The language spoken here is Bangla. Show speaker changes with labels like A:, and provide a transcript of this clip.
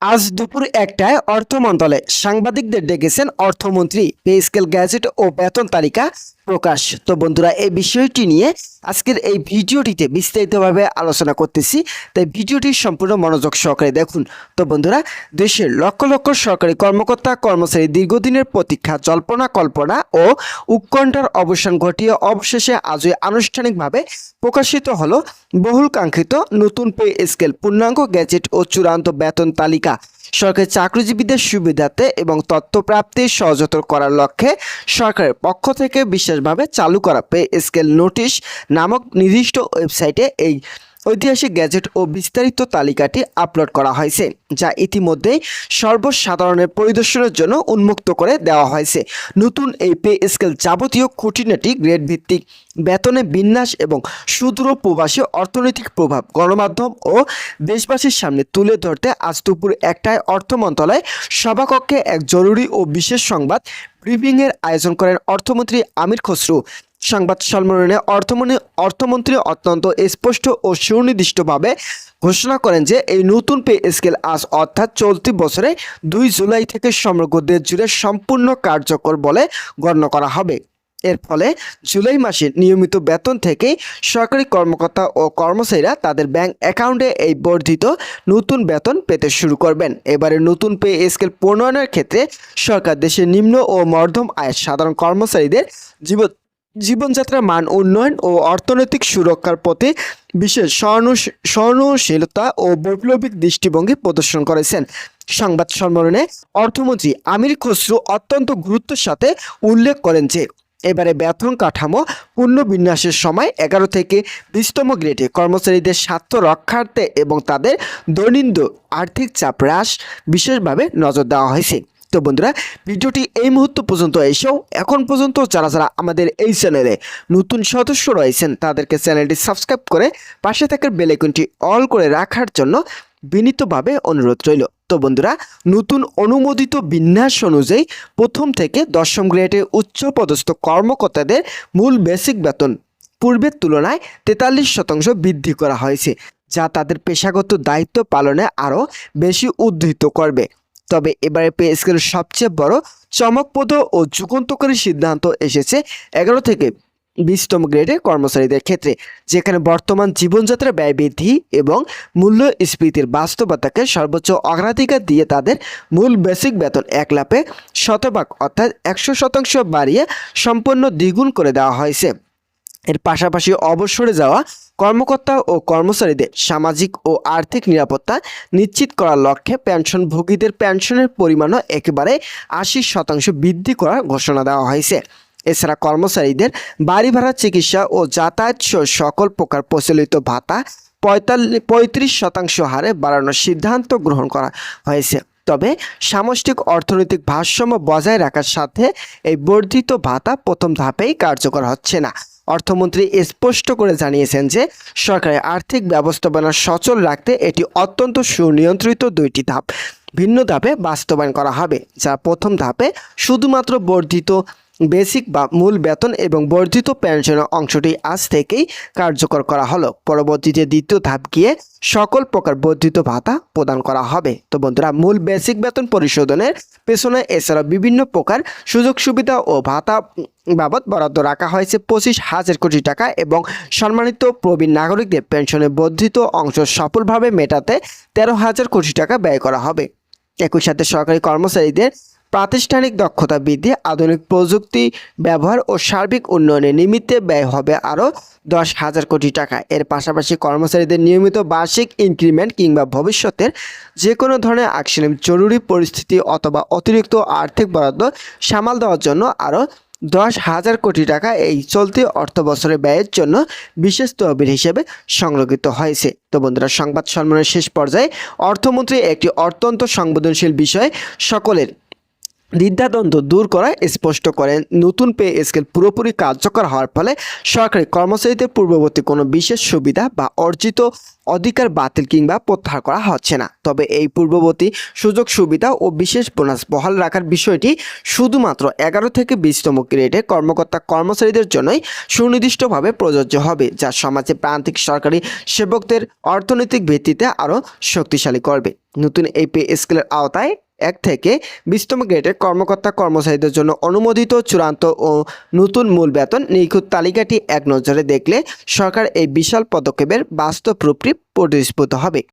A: আজ দুপুর ১টায় অর্থ মন্ত্রণালয়ে সাংবাদিকদের ডেকেছেন অর্থমন্ত্রী। পে স্কেল, গ্যাজেট ও বেতন তালিকা প্রকাশ। তো বন্ধুরা, এই বিষয়টি নিয়ে আজকের এই ভিডিওটিতে বিস্তারিতভাবে আলোচনা করতেছি, তাই ভিডিওটি সম্পূর্ণ মনোযোগ সহকারে দেখুন। তো বন্ধুরা, দেশের লক্ষ লক্ষ সরকারি কর্মকর্তা কর্মচারী দীর্ঘদিনের প্রতীক্ষা, জল্পনা কল্পনা ও উৎকণ্ঠার অবসান ঘটিয়ে অবশেষে আজই আনুষ্ঠানিকভাবে প্রকাশিত হলো বহুল কাঙ্ক্ষিত নতুন পে স্কেল, পূর্ণাঙ্গ গ্যাজেট ও চূড়ান্ত বেতন তালিকা। সরকারি চাকরিজীবীদের সুবিধার্থে এবং তথ্য প্রাপ্তির সহজতর করার লক্ষ্যে সরকারের পক্ষ থেকে বিশেষভাবে চালু করা পে স্কেল নোটিশ নামক নির্দিষ্ট ওয়েবসাইটে এই ঐতিহাসিক গ্যাজেট ও বিস্তারিত তালিকাটি আপলোড করা হয়েছে, যা ইতিমধ্যেই সর্বসাধারণের পরিদর্শনের জন্য উন্মুক্ত করে দেওয়া হয়েছে। নতুন এই পে স্কেল যাবতীয় খুঁটিনাটি গ্রেড ভিত্তিক বেতনের বিন্যাস এবং সুদূর প্রবাসী অর্থনৈতিক প্রভাব গণমাধ্যম ও দেশবাসীর সামনে তুলে ধরতে আজ দুপুর ১টায় অর্থ মন্ত্রণালয় সভাকক্ষে এক জরুরি ও বিশেষ সংবাদ ব্রিফিংয়ের আয়োজন করেন অর্থমন্ত্রী আমির খসরু। সংবাদ সম্মেলনে অর্থমন্ত্রী অত্যন্ত স্পষ্ট ও সুনির্দিষ্টভাবে ঘোষণা করেন যে এই নতুন পে স্কেল আজ অর্থাৎ চলতি বছরে ২ জুলাই থেকে সমগ্র দেশ জুড়ে সম্পূর্ণ কার্যকর বলে গণ্য করা হবে। এর ফলে জুলাই মাসের নিয়মিত বেতন থেকে সরকারি কর্মকর্তা ও কর্মচারীরা তাদের ব্যাংক অ্যাকাউন্টে এই বর্ধিত নতুন বেতন পেতে শুরু করবেন। এবারে নতুন পে স্কেল প্রণয়নের ক্ষেত্রে সরকার দেশের নিম্ন ও মধ্যম আয়ের সাধারণ কর্মচারীদের জীবনযাত্রার মান উন্নয়ন ও অর্থনৈতিক সুরক্ষার প্রতি বিশেষ সহনশীলতা ও বৈপ্লবিক দৃষ্টিভঙ্গি প্রদর্শন করেছেন। সংবাদ সম্মেলনে অর্থমন্ত্রী আমির খসরু অত্যন্ত গুরুত্বের সাথে উল্লেখ করেন যে এবারে বেতন কাঠামো পুনর্বিন্যাসের সময় ১১ থেকে ২০তম গ্রেডে কর্মচারীদের স্বার্থ রক্ষার্থে এবং তাদের দৈনন্দিন আর্থিক চাপ হ্রাস বিশেষভাবে নজর দেওয়া হয়েছে। তো বন্ধুরা, ভিডিওটি এই মুহূর্ত পর্যন্ত এসেও এখন পর্যন্ত যারা যারা আমাদের এই চ্যানেলে নতুন সদস্য রয়েছেন তাদেরকে চ্যানেলটি সাবস্ক্রাইব করে পাশে থাকার বেল আইকনটি অল করে রাখার জন্য বিনীতভাবে অনুরোধ রইল। তো বন্ধুরা, নতুন অনুমোদিত বিন্যাস অনুযায়ী প্রথম থেকে ১০ম গ্রেডের উচ্চপদস্থ কর্মকর্তাদের মূল বেসিক বেতন পূর্বের তুলনায় ৪৩% বৃদ্ধি করা হয়েছে, যা তাদের পেশাগত দায়িত্ব পালনে আরও বেশি উদ্ধৃত করবে। তবে এবারে পে স্কেলের সবচেয়ে বড় চমকপ্রদ ও যুগান্তকারী সিদ্ধান্ত এসেছে ১১ থেকে ২০তম গ্রেডের কর্মচারীদের ক্ষেত্রে, যেখানে বর্তমান জীবনযাত্রা ব্যয় বৃদ্ধি এবং মূল্যস্ফীতির বাস্তবতাকে সর্বোচ্চ অগ্রাধিকার দিয়ে তাদের মূল বেসিক বেতন ১ লাফে শতভাগ অর্থাৎ ১০০% বাড়িয়ে সম্পূর্ণ দ্বিগুণ করে দেওয়া হয়েছে। এর পাশাপাশি অবসরে যাওয়া কর্মকর্তা ও কর্মচারীদের সামাজিক ও আর্থিক নিরাপত্তা নিশ্চিত করার লক্ষ্যে পেনশনভোগীদের পেনশনের পরিমাণও একেবারে ৮০% বৃদ্ধি করার ঘোষণা দেওয়া হয়েছে। এছাড়া কর্মচারীদের বাড়ি ভাড়া, চিকিৎসা ও যাতায়াত সহ সকল প্রকার প্রচলিত ভাতা ৩৫% হারে বাড়ানোর সিদ্ধান্ত গ্রহণ করা হয়েছে। তবে সামষ্টিক অর্থনৈতিক ভারসাম্য বজায় রাখার সাথে এই বর্ধিত ভাতা প্রথম ধাপেই কার্যকর হচ্ছে না। অর্থমন্ত্রী স্পষ্ট করে জানিয়েছেন যে সরকারের আর্থিক ব্যবস্থাপনা সচল রাখতে এটি অত্যন্ত সুনিয়ন্ত্রিত ২টি ধাপ ভিন্ন ধাপে বাস্তবায়ন করা হবে, যা প্রথম ধাপে শুধুমাত্র বর্ধিত বেসিক বা মূল বেতন এবং বর্ধিত পেনশনের অংশটি আজ থেকেই কার্যকর করা হলো। পরবর্তীতে দ্বিতীয় ধাপ গিয়ে সকল প্রকার বর্ধিত ভাতা প্রদান করা হবে। তো বন্ধুরা, মূল বেসিক বেতন পরিশোধনের পেছনে এছাড়া বিভিন্ন প্রকার সুযোগ সুবিধা ও ভাতা বাবদ বরাদ্দ রাখা হয়েছে ২৫,০০০ কোটি টাকা এবং সম্মানিত প্রবীণ নাগরিকদের পেনশনের বর্ধিত অংশ সফলভাবে মেটাতে ১৩,০০০ কোটি টাকা ব্যয় করা হবে। একই সাথে সরকারি কর্মচারীদের প্রাতিষ্ঠানিক দক্ষতা বৃদ্ধি, আধুনিক প্রযুক্তি ব্যবহার ও সার্বিক উন্নয়নের নিমিত্তে ব্যয় হবে আরও ১০,০০০ কোটি টাকা। এর পাশাপাশি কর্মচারীদের নিয়মিত বার্ষিক ইনক্রিমেন্ট কিংবা ভবিষ্যতের যে কোনো ধরনের আকস্মিক জরুরি পরিস্থিতি অথবা অতিরিক্ত আর্থিক বরাদ্দ সামাল দেওয়ার জন্য আরও ১০,০০০ কোটি টাকা এই চলতি অর্থ বছরের ব্যয়ের জন্য বিশেষ তহবিল হিসেবে সংরক্ষিত হয়েছে। তো বন্ধুরা, সংবাদ সম্মেলনের শেষ পর্যায়ে অর্থমন্ত্রী একটি অত্যন্ত সংবেদনশীল বিষয় সকলের দ্বিধাদ্বন্দ্ব দূর করা স্পষ্ট করেন। নতুন পে স্কেল পুরোপুরি কার্যকর হওয়ার ফলে সরকারি কর্মচারীদের পূর্ববর্তী কোনো বিশেষ সুবিধা বা অর্জিত অধিকার বাতিল কিংবা প্রত্যাহার করা হচ্ছে না। তবে এই পূর্ববর্তী সুযোগ সুবিধা ও বিশেষ বোনাস বহাল রাখার বিষয়টি শুধুমাত্র 11 থেকে 20তম গ্রেডে কর্মকর্তা কর্মচারীদের জন্যই সুনির্দিষ্টভাবে প্রযোজ্য হবে, যা সমাজে প্রান্তিক সরকারি সেবকদের অর্থনৈতিক ভিত্তিতে আরও শক্তিশালী করবে। নতুন এই পে স্কেলের আওতায় 1 থেকে 20তম গ্রেডের কর্মকর্তা কর্মচারীদের জন্য অনুমোদিত চূড়ান্ত ও নতুন মূল বেতন নিখুঁত তালিকাটি এক নজরে দেখলে সরকার এই বিশাল পদক্ষেপের বাস্তব রূপটি পরিস্ফুট হবে।